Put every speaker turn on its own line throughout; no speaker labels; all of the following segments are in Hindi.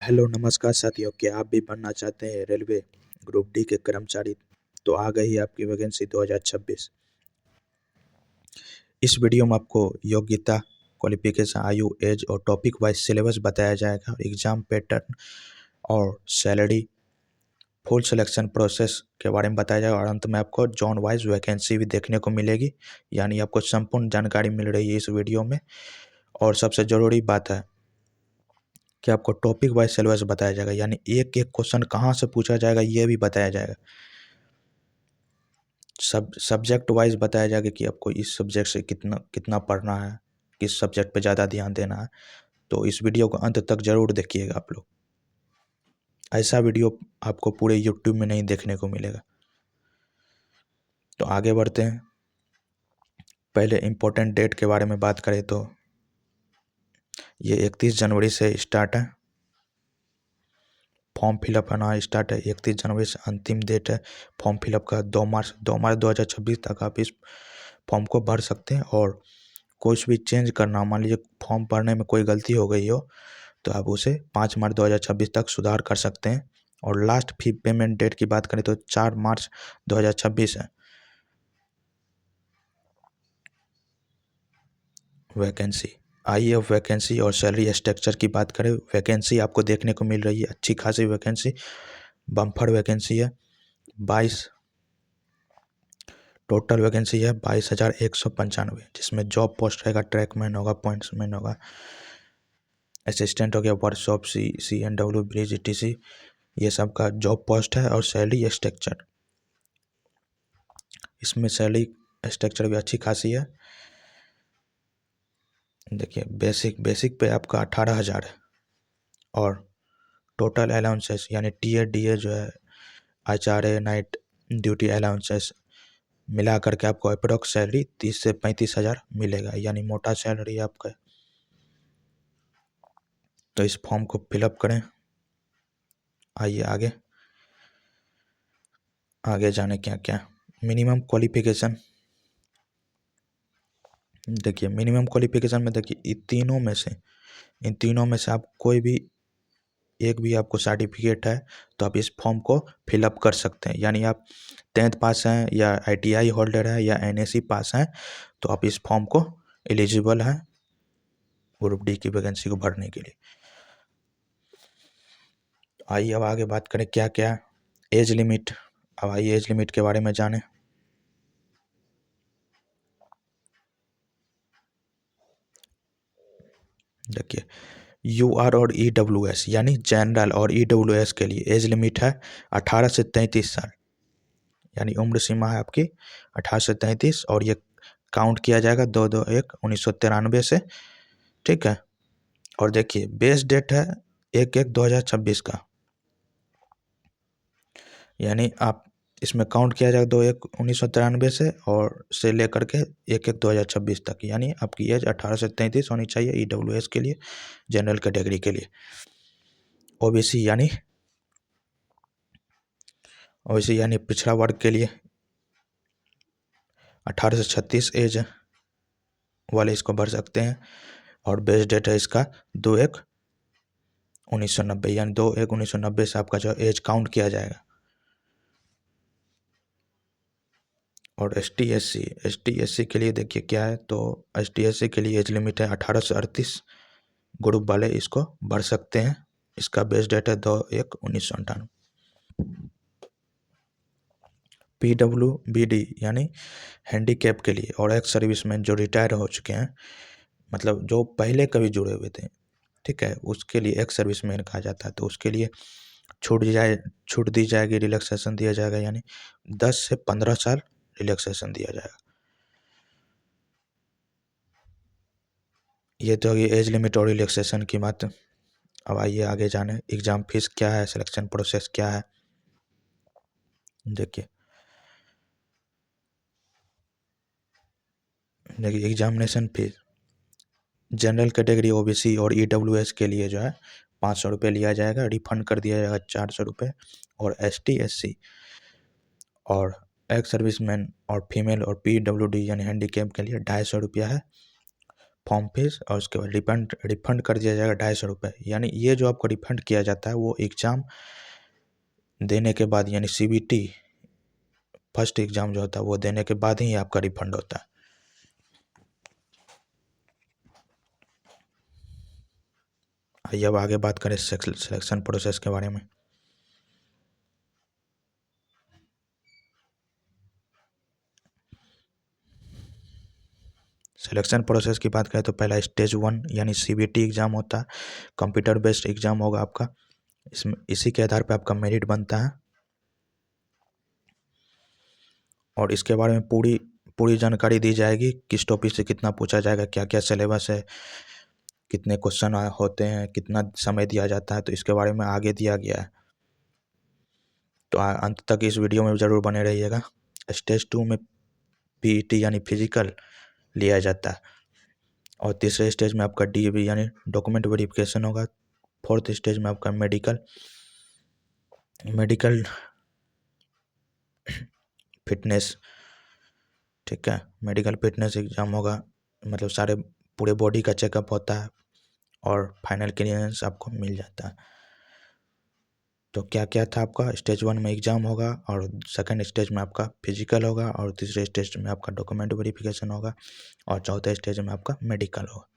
हेलो नमस्कार साथियों, क्या आप भी बनना चाहते हैं रेलवे ग्रुप डी के कर्मचारी? तो आ गई है आपकी वैकेंसी 2026। इस वीडियो में आपको योग्यता, क्वालिफिकेशन, आयु, एज और टॉपिक वाइज सिलेबस बताया जाएगा। एग्जाम पैटर्न और सैलरी, फुल सिलेक्शन प्रोसेस के बारे में बताया जाएगा और अंत में आपको जॉन वाइज वैकेंसी भी देखने को मिलेगी। यानी आपको संपूर्ण जानकारी मिल रही है इस वीडियो में। और सबसे ज़रूरी बात है कि आपको टॉपिक वाइज सिलेबस बताया जाएगा, यानी एक एक क्वेश्चन कहाँ से पूछा जाएगा ये भी बताया जाएगा। सब्जेक्ट वाइज बताया जाएगा कि आपको इस सब्जेक्ट से कितना कितना पढ़ना है, किस सब्जेक्ट पे ज़्यादा ध्यान देना है। तो इस वीडियो को अंत तक ज़रूर देखिएगा आप लोग। ऐसा वीडियो आपको पूरे यूट्यूब में नहीं देखने को मिलेगा। तो आगे बढ़ते हैं। पहले इम्पोर्टेंट डेट के बारे में बात करें तो ये 31 जनवरी से स्टार्ट है। फॉर्म फिलअप होना स्टार्ट है 31 जनवरी से। अंतिम डेट है फॉर्म फिलअप का 2 मार्च 2026 तक आप इस फॉर्म को भर सकते हैं। और कुछ भी चेंज करना, मान लीजिए फॉर्म भरने में कोई गलती हो गई हो तो आप उसे 5 मार्च 2026 तक सुधार कर सकते हैं। और लास्ट फी पेमेंट डेट की बात करें तो 4 मार्च 2026 है। वैकेंसी, आइए अब वैकेंसी और सैलरी स्ट्रक्चर की बात करें। वैकेंसी आपको देखने को मिल रही है अच्छी खासी वैकेंसी, बम्पर वैकेंसी है। 22 टोटल वैकेंसी है 22,195, जिसमें जॉब पोस्ट रहेगा ट्रैकमैन होगा, पॉइंट्समैन होगा, असिस्टेंट हो गया, वर्कशॉप, CNW, ब्रिज, ETC, ये सब का जॉब पोस्ट है। और सैलरी स्ट्रक्चर, इसमें सैलरी स्ट्रक्चर भी अच्छी खासी है। देखिए बेसिक पे आपका 18,000 है। और टोटल अलाउंसेस यानी TA, DA जो है, HRA, नाइट ड्यूटी अलाउंसेस मिला करके आपको अप्रोक्स सैलरी 30 से 35,000 मिलेगा, यानी मोटा सैलरी आपका। तो इस फॉर्म को फिलअप करें। आइए आगे आगे जाने क्या क्या मिनिमम क्वालिफिकेशन। देखिए मिनिमम क्वालिफिकेशन में देखिए इन तीनों में से आप कोई भी एक भी आपको सर्टिफिकेट है तो आप इस फॉर्म को फिलअप कर सकते हैं। यानी आप 10th पास हैं या ITI होल्डर है या NSE पास हैं तो आप इस फॉर्म को एलिजिबल हैं ग्रुप डी की वैकेंसी को भरने के लिए। आइए अब आगे बात करें क्या क्या एज लिमिट। अब आइए एज लिमिट के बारे में जानें। देखिए UR और EWS यानी जनरल और EWS के लिए एज लिमिट है 18 से 33 साल, यानी उम्र सीमा है आपकी 18 से 33। और ये काउंट किया जाएगा 2/2/1/1993 से, ठीक है। और देखिए बेस डेट है 1/1/2026 का, यानी आप इसमें काउंट किया जाएगा 2/1/1993 से और से लेकर के 1/1/2026 तक। यानी आपकी एज 18 से 33 होनी चाहिए EWS के लिए, जनरल कैटेगरी के लिए। ओबीसी यानी पिछड़ा वर्ग के लिए 18 से 36 एज वाले इसको भर सकते हैं। और बेस डेट है इसका 2/1/1990, यानी 2/1/1990 से आपका जो एज काउंट किया जाएगा। और ST SC के लिए देखिए क्या है, तो ST SC के लिए एज लिमिट है 18 से 38। ग्रुप वाले इसको भर सकते हैं। इसका बेस डेट है 2/1/1998। PWBD यानी हैंडीकैप के लिए और एक्स सर्विसमैन जो रिटायर हो चुके हैं, मतलब जो पहले कभी जुड़े हुए थे, ठीक है, उसके लिए एक्स सर्विसमैन कहा जाता है। तो उसके लिए छूट दी जाएगी, रिलैक्सेशन दिया जाएगा, यानी 10 से 15 साल रिलैक्सेशन दिया जाएगा। ये तो ये एज लिमिट और रिलैक्सेशन की बात। अब आइए आगे जाने एग्ज़ाम फीस क्या है, सिलेक्शन प्रोसेस क्या है। देखिए examination fees general category, OBC और EWS के लिए जो है 500 रुपये लिया जाएगा, रिफंड कर दिया जाएगा 400 रुपये। और ST SC और एक्स सर्विसमैन और फीमेल और PWD यानी हैंडीकैप के लिए 250 रुपया है। फॉर्म फीस और उसके बाद रिफंड कर दिया जाएगा 250 रुपये। यानी ये जो आपको रिफंड किया जाता है वो एग्ज़ाम देने के बाद, यानी CBT फर्स्ट एग्ज़ाम जो होता है वो देने के बाद ही आपका रिफंड होता है। आइए अब आगे बात करें सिलेक्शन प्रोसेस के बारे में। सिलेक्शन प्रोसेस की बात करें तो पहला स्टेज 1 यानी CBT एग्ज़ाम होता है, कंप्यूटर बेस्ड एग्ज़ाम होगा आपका। इसमें इसी के आधार पर आपका मेरिट बनता है और इसके बारे में पूरी पूरी जानकारी दी जाएगी, किस टॉपिक से कितना पूछा जाएगा, क्या क्या सिलेबस है, कितने क्वेश्चन होते हैं, कितना समय दिया जाता है, तो इसके बारे में आगे दिया गया है। तो अंत तक इस वीडियो में ज़रूर बने रहिएगा। स्टेज 2 में PET यानी फिजिकल लिया जाता है और तीसरे स्टेज में आपका DV यानी डॉक्यूमेंट वेरिफिकेशन होगा। फोर्थ स्टेज में आपका मेडिकल फिटनेस, ठीक है, मेडिकल फिटनेस एग्ज़ाम होगा, मतलब सारे पूरे बॉडी का चेकअप होता है और फाइनल क्लियरेंस आपको मिल जाता है। तो क्या क्या था आपका, स्टेज 1 में एग्ज़ाम होगा और सेकंड स्टेज में आपका फिजिकल होगा और तीसरे स्टेज में आपका डॉक्यूमेंट वेरिफिकेशन होगा और चौथे स्टेज में आपका मेडिकल होगा।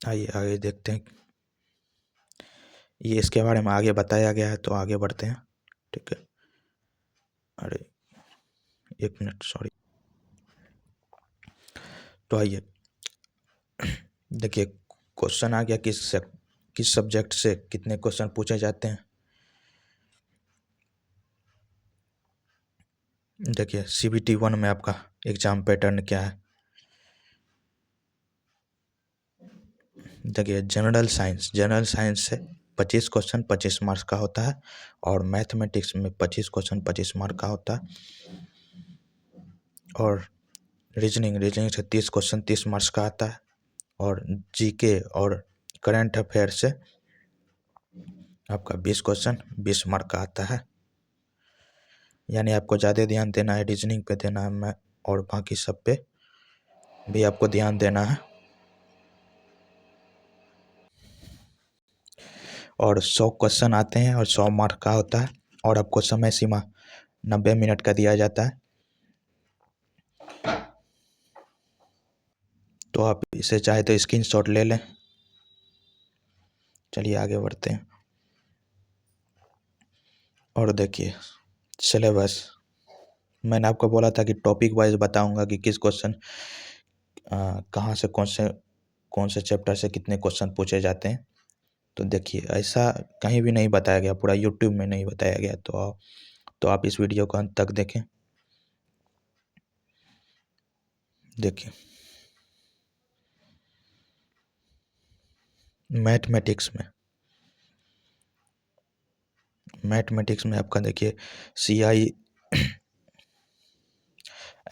आइए आगे देखते हैं, ये इसके बारे में आगे बताया गया है, तो आगे बढ़ते हैं, ठीक है। अरे 1 मिनट, सॉरी। तो आइए देखिए, क्वेश्चन आ गया किस सब्जेक्ट से कितने क्वेश्चन पूछे जाते हैं। देखिए CBT 1 में आपका एग्ज़ाम पैटर्न क्या है। देखिए जनरल साइंस से 25 क्वेश्चन 25 मार्क्स का होता है और मैथमेटिक्स में 25 क्वेश्चन 25 मार्क का होता है और रीजनिंग से 30 क्वेश्चन 30 मार्क्स का आता है और GK और करंट अफेयर से आपका 20 क्वेश्चन 20 मार्क का आता है। यानी आपको ज़्यादा ध्यान देना है, रीजनिंग पे देना है, मैं और बाकी सब पे भी आपको ध्यान देना है। और 100 क्वेश्चन आते हैं और 100 मार्क का होता है और आपको समय सीमा 90 मिनट का दिया जाता है। तो आप इसे चाहे तो स्क्रीनशॉट ले लें। चलिए आगे बढ़ते हैं और देखिए सिलेबस, मैंने आपको बोला था कि टॉपिक वाइज बताऊंगा कि किस क्वेश्चन कहाँ से कौन से चैप्टर से कितने क्वेश्चन पूछे जाते हैं। तो देखिए ऐसा कहीं भी नहीं बताया गया, पूरा यूट्यूब में नहीं बताया गया, तो आप इस वीडियो को अंत तक देखें। देखिए मैथमेटिक्स में आपका देखिए CI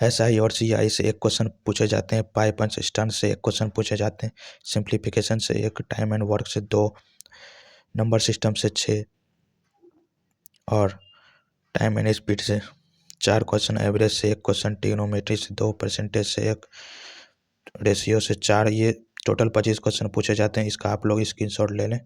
SI और CI से एक क्वेश्चन पूछे जाते हैं, पाई पंच स्टैंड से एक क्वेश्चन पूछे जाते हैं, सिंप्लीफिकेशन से एक, टाइम एंड वर्क से 2, नंबर सिस्टम से 6 और टाइम एंड स्पीड से 4 क्वेश्चन, एवरेज से एक क्वेश्चन, ट्रिग्नोमेट्री से 2, परसेंटेज से एक, रेशियो से 4, ये टोटल 25 क्वेश्चन पूछे जाते हैं। इसका आप लोग स्क्रीनशॉट ले लें।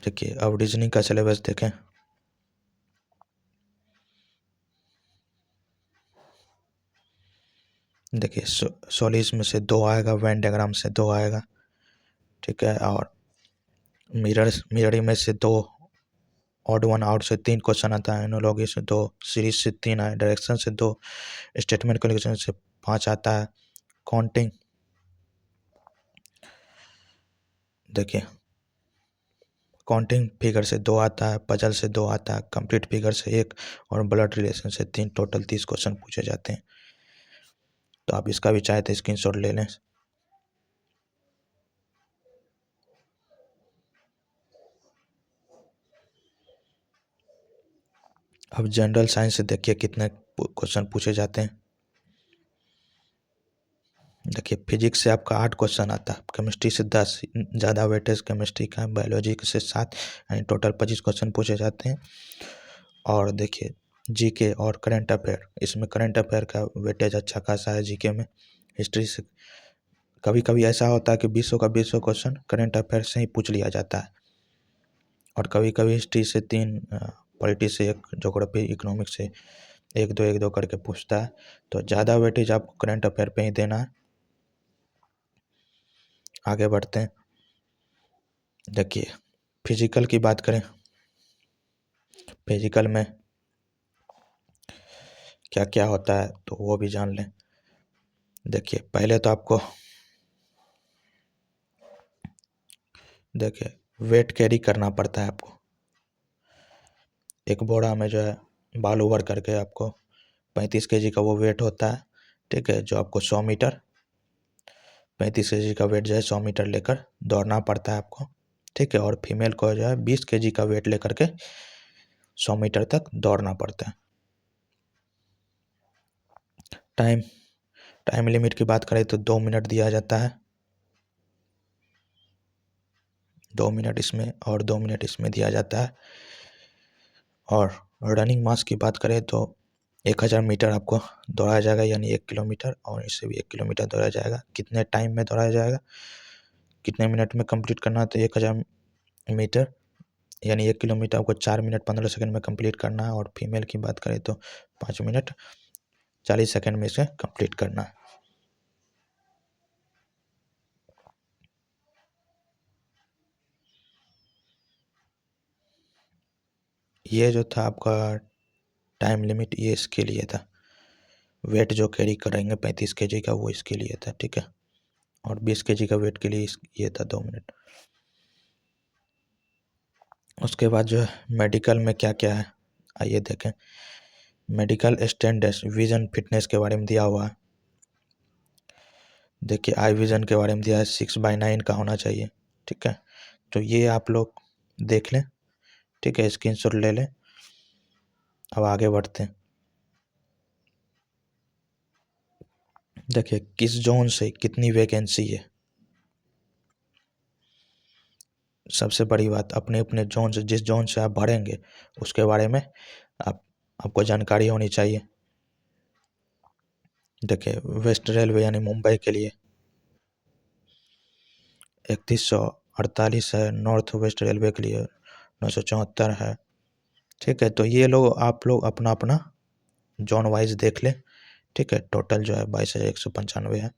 देखिए अब रीजनिंग का सिलेबस देखें। देखिए सोलिस में से 2 आएगा, वेन डायग्राम से 2 आएगा, ठीक है, और मिररिंग में से 2, ऑड वन आउट से 3 क्वेश्चन आता है, एनोलॉजी से 2, सीरीज से 3 आए, डायरेक्शन से 2, स्टेटमेंट कैलकुलेशन से 5 आता है, काउंटिंग देखिए काउंटिंग फिगर से 2 आता है, पजल से 2 आता है, कंप्लीट फिगर से 1 और ब्लड रिलेशन से 3, टोटल 30 क्वेश्चन पूछे जाते हैं। तो आप इसका भी चाहे तो स्क्रीनशॉट ले लें। अब जनरल साइंस से देखिए कितने क्वेश्चन पूछे जाते हैं। देखिए फिजिक्स से आपका 8 क्वेश्चन आता है, केमिस्ट्री से 10, ज़्यादा वेटेज केमिस्ट्री का, बायोलॉजी से 7, यानी टोटल 25 क्वेश्चन पूछे जाते हैं। और देखिए जीके और करंट अफेयर, इसमें करंट अफेयर का वेटेज अच्छा खासा है जीके में। हिस्ट्री से कभी कभी ऐसा होता है कि 20 का 20 क्वेश्चन करंट अफेयर से ही पूछ लिया जाता है, और कभी कभी हिस्ट्री से 3, पॉलिटी से 1, ज्योग्राफी इकोनॉमिक्स से 1 2 करके पूछता है। तो ज़्यादा वेटेज आपको करंट अफेयर पे ही देना है। आगे बढ़ते हैं। देखिए फिजिकल की बात करें, फिजिकल में क्या क्या होता है तो वो भी जान लें। देखिए पहले तो आपको देखिए वेट कैरी करना पड़ता है आपको। एक बोरा में जो है बालू भर करके आपको 35 केजी का वो वेट होता है, ठीक है, जो आपको 100 मीटर 35 केजी का वेट जो है 100 मीटर लेकर दौड़ना पड़ता है आपको, ठीक है। और फीमेल को जो है 20 केजी का वेट लेकर के 100 मीटर तक दौड़ना पड़ता है। टाइम टाइम लिमिट की बात करें तो 2 मिनट दिया जाता है, 2 मिनट इसमें और 2 मिनट इसमें दिया जाता है। और रनिंग मास की बात करें तो 1000 मीटर आपको दौड़ाया जाएगा, यानी 1 किलोमीटर, और इससे भी 1 किलोमीटर दौड़ाया जाएगा। कितने टाइम में दौड़ाया जाएगा, कितने मिनट में कंप्लीट करना है, तो 1000 मीटर यानी 1 किलोमीटर आपको 4 मिनट 15 सेकंड में कंप्लीट करना है। और फीमेल की बात करें तो 5 मिनट 40 सेकंड में इसे कंप्लीट करना है। ये जो था आपका टाइम लिमिट, ये इसके लिए था। वेट जो कैरी करेंगे 35 केजी का, वो इसके लिए था, ठीक है। और 20 केजी का वेट के लिए ये था 2 मिनट। उसके बाद जो है मेडिकल में क्या क्या है, आइए देखें। मेडिकल स्टैंडर्ड्स विजन फिटनेस के बारे में दिया हुआ है। देखिए आई विजन के बारे में दिया है, 6/9 का होना चाहिए, ठीक है। तो ये आप लोग देख लें, ठीक है, स्क्रीनशॉट ले लें। अब आगे बढ़ते हैं। देखिए किस जोन से कितनी वैकेंसी है। सबसे बड़ी बात, अपने अपने जोन से, जिस जोन से आप भरेंगे उसके बारे में आपको जानकारी होनी चाहिए। देखिए वेस्ट रेलवे यानी मुंबई के लिए 3148 है, नॉर्थ वेस्ट रेलवे के लिए 974 है, ठीक है। तो ये लोग आप लोग अपना अपना जोन वाइज देख लें, ठीक है। टोटल जो है 22,195 है।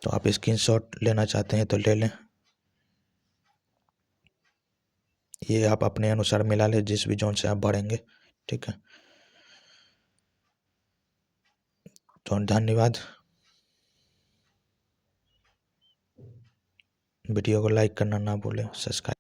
तो आप स्क्रीनशॉट लेना चाहते हैं तो ले लें, ये आप अपने अनुसार मिला लें जिस भी जोन से आप भरेंगे, ठीक है। तो धन्यवाद। वीडियो को लाइक करना ना भूलें, सब्सक्राइब